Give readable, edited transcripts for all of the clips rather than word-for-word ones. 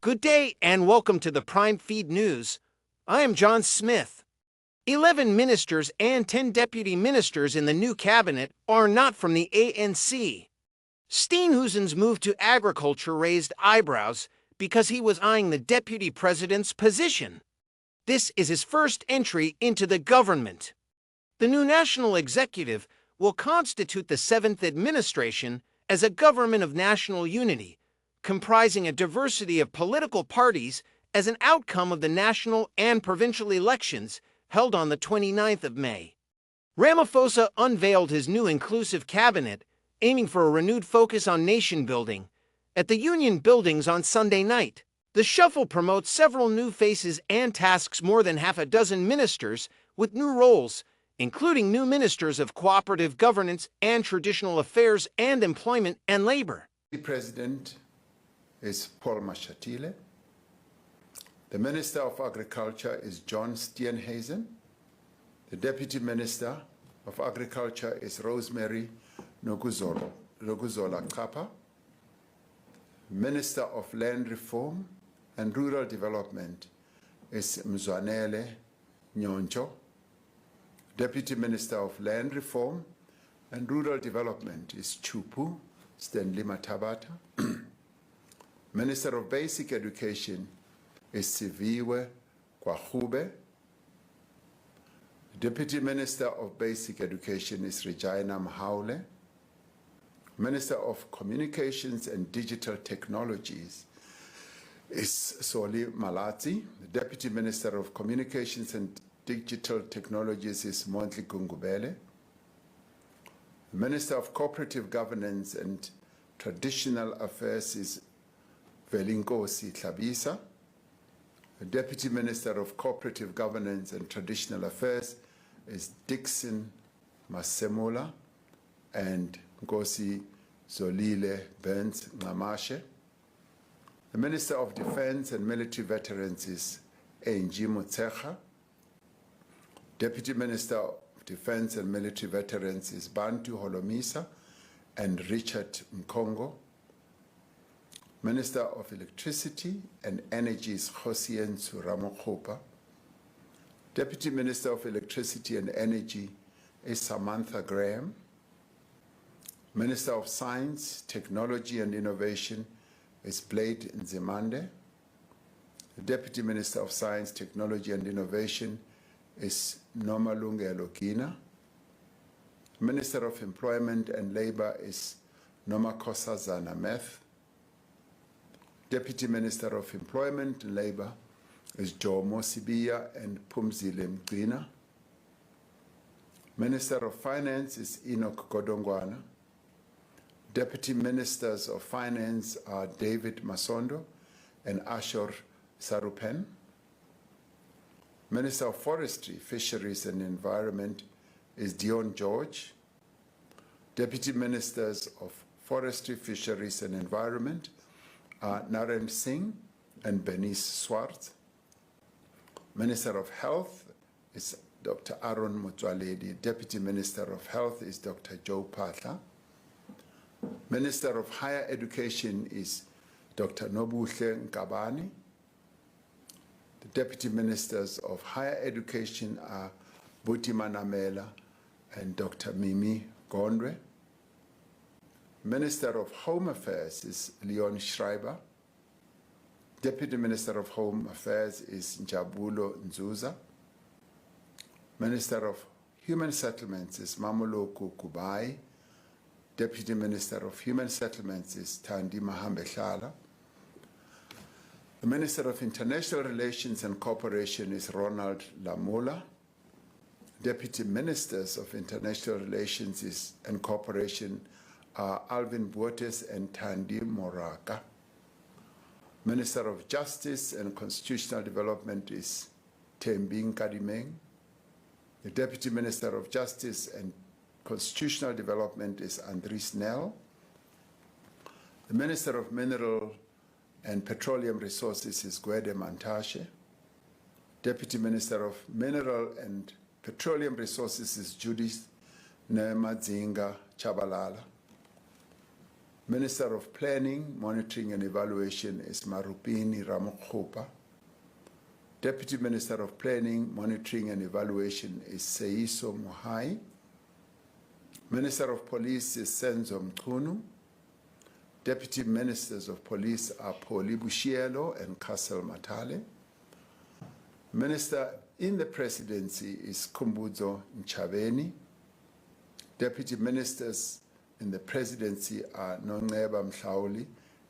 Good day and welcome to the Prime Feed News. I am John Smith. 11 ministers and 10 deputy ministers in the new cabinet are not from the ANC. Steenhuisen's move to agriculture raised eyebrows because he was eyeing the deputy president's position. This is his first entry into the government. The new national executive will constitute the 7th administration as a government of national unity, comprising a diversity of political parties as an outcome of the national and provincial elections held on the 29th of May. Ramaphosa unveiled his new inclusive cabinet, aiming for a renewed focus on nation building, at the Union Buildings on Sunday night. The shuffle promotes several new faces and tasks more than half a dozen ministers with new roles, including new ministers of cooperative governance and traditional affairs and employment and labor. The President is Paul Mashatile. The Minister of Agriculture is John Steenhuisen. The Deputy Minister of Agriculture is Rosemary Noxolo Kapa. Minister of Land Reform and Rural Development is Mzwanele Nyoncho. Deputy Minister of Land Reform and Rural Development is Chupu Stanley Matabata. Minister of Basic Education is Siviwe Kwahube. Deputy Minister of Basic Education is Regina Mahaule. Minister of Communications and Digital Technologies is Soli Malati. The Deputy Minister of Communications and Digital Technologies is Mondli Gungubele. Minister of Cooperative Governance and Traditional Affairs is Velinkosi Tlabisa. The Deputy Minister of Cooperative Governance and Traditional Affairs is Dixon Masemola and Nkosi Zolile Burns Ngamashe. The Minister of Defense and Military Veterans is Angie Mutsecha. Deputy Minister of Defense and Military Veterans is Bantu Holomisa and Richard Mkongo. Minister of Electricity and Energy is Kgosientsho Ramokgopa. Deputy Minister of Electricity and Energy is Samantha Graham. Minister of Science, Technology and Innovation is Blade Nzimande. The Deputy Minister of Science, Technology and Innovation is Nomalungelo Gina. Minister of Employment and Labor is Nomakosazana Meth. Deputy Minister of Employment and Labor is Jomo Sibiya and Pumzile Mgcina. Minister of Finance is Enoch Godongwana. Deputy Ministers of Finance are David Masondo and Ashor Sarupen. Minister of Forestry, Fisheries and Environment is Dion George. Deputy Ministers of Forestry, Fisheries and Environment are Naren Singh and Bernice Swart. Minister of Health is Dr. Aaron Motsoaledi. Deputy Minister of Health is Dr. Joe Patla. Minister of Higher Education is Dr. Nobuhle Nkabani. The Deputy Ministers of Higher Education are Buti Manamela and Dr. Mimi Gondwe. Minister of Home Affairs is Leon Schreiber. Deputy Minister of Home Affairs is Njabulo Nzuza. Minister of Human Settlements is Mamoloko Kubai. Deputy Minister of Human Settlements is Thandi Mahambehlala. The Minister of International Relations and Cooperation is Ronald Lamola. Deputy Ministers of International Relations and Cooperation are Alvin Buotes and Thandi Moraka. Minister of Justice and Constitutional Development is Thembi Nkadimeng. The Deputy Minister of Justice and Constitutional Development is Andries Nel. The Minister of Mineral and Petroleum Resources is Gwede Mantashe. Deputy Minister of Mineral and Petroleum Resources is Judith Nemadzinga Chabalala. Minister of Planning, Monitoring and Evaluation is Maropene Ramokgopa. Deputy Minister of Planning, Monitoring and Evaluation is Seiso Mohai. Minister of Police is Senzo Mchunu. Deputy Ministers of Police are Poli Bushielo and Castle Matale. Minister in the Presidency is Kumbuzo Nchabeni. Deputy Ministers in the Presidency are Nongeba Mhlauli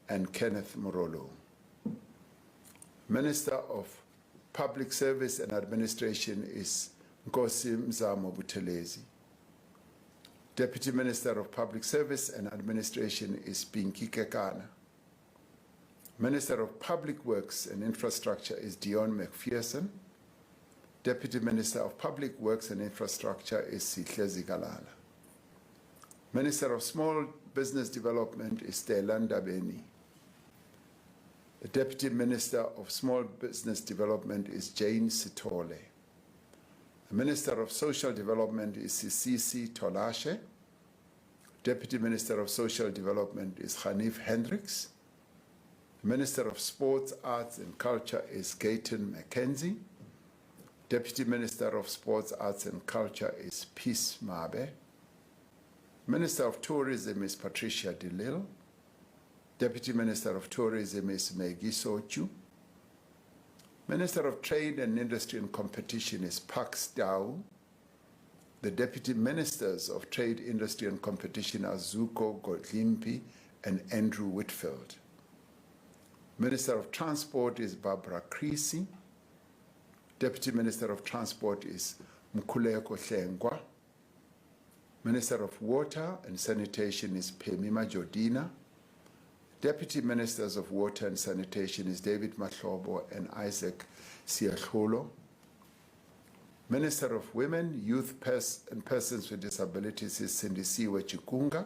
and Kenneth Morolo. Minister of Public Service and Administration is Kgosientsho Ramokgopa. Deputy Minister of Public Service and Administration is Pinky Kekana. Minister of Public Works and Infrastructure is Dion McPherson. Deputy Minister of Public Works and Infrastructure is Sihle Zikalala. Minister of Small Business Development is Telanda Beni. The Deputy Minister of Small Business Development is Jane Sitole. The Minister of Social Development is Sisisi Tolashe. Deputy Minister of Social Development is Hanif Hendricks. The Minister of Sports, Arts and Culture is Gayton McKenzie. Deputy Minister of Sports, Arts and Culture is Peace Mabe. Minister of Tourism is Patricia DeLille. Deputy Minister of Tourism is Maggie Sochu. Minister of Trade and Industry and Competition is Pax Dao. The Deputy Ministers of Trade, Industry and Competition are Zuko Godlimpi and Andrew Whitfield. Minister of Transport is Barbara Creasy. Deputy Minister of Transport is Mkhuleko Hlengwa. Minister of Water and Sanitation is Phemima Jodina. Deputy Ministers of Water and Sanitation is David Mahlobo and Isaac Siakholo. Minister of Women, Youth and Persons with Disabilities is Sindisiwe Chikunga.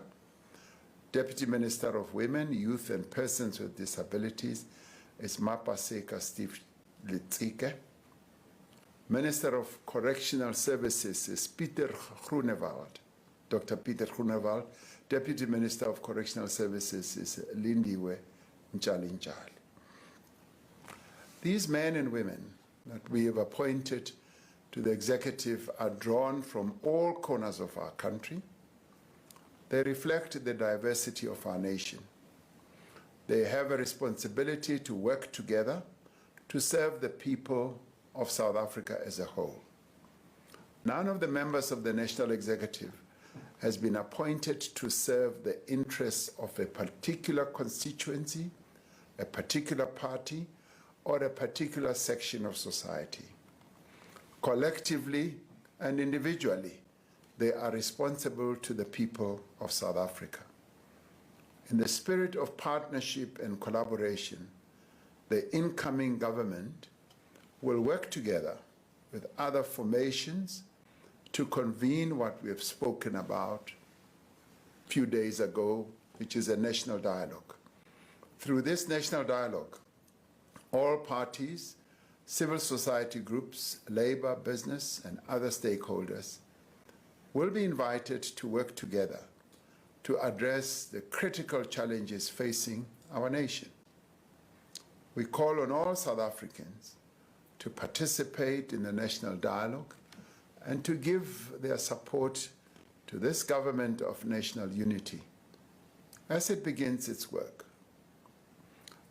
Deputy Minister of Women, Youth and Persons with Disabilities is Mapaseka Steve Litzike. Minister of Correctional Services is Peter Groenewald. Dr. Peter Groenewald. Deputy Minister of Correctional Services is Lindiwe Njalinjali. These men and women that we have appointed to the executive are drawn from all corners of our country. They reflect the diversity of our nation. They have a responsibility to work together to serve the people of South Africa as a whole. None of the members of the National Executive has been appointed to serve the interests of a particular constituency, a particular party, or a particular section of society. Collectively and individually, they are responsible to the people of South Africa. In the spirit of partnership and collaboration, the incoming government will work together with other formations to convene what we have spoken about a few days ago, which is a national dialogue. Through this national dialogue, all parties, civil society groups, labor, business, and other stakeholders will be invited to work together to address the critical challenges facing our nation. We call on all South Africans to participate in the national dialogue and to give their support to this government of national unity as it begins its work.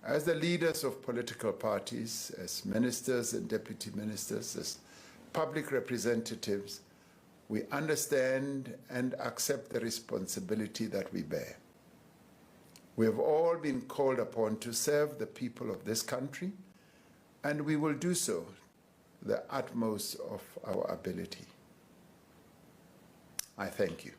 As the leaders of political parties, as ministers and deputy ministers, as public representatives, we understand and accept the responsibility that we bear. We have all been called upon to serve the people of this country, and we will do so to the utmost of our ability. I thank you.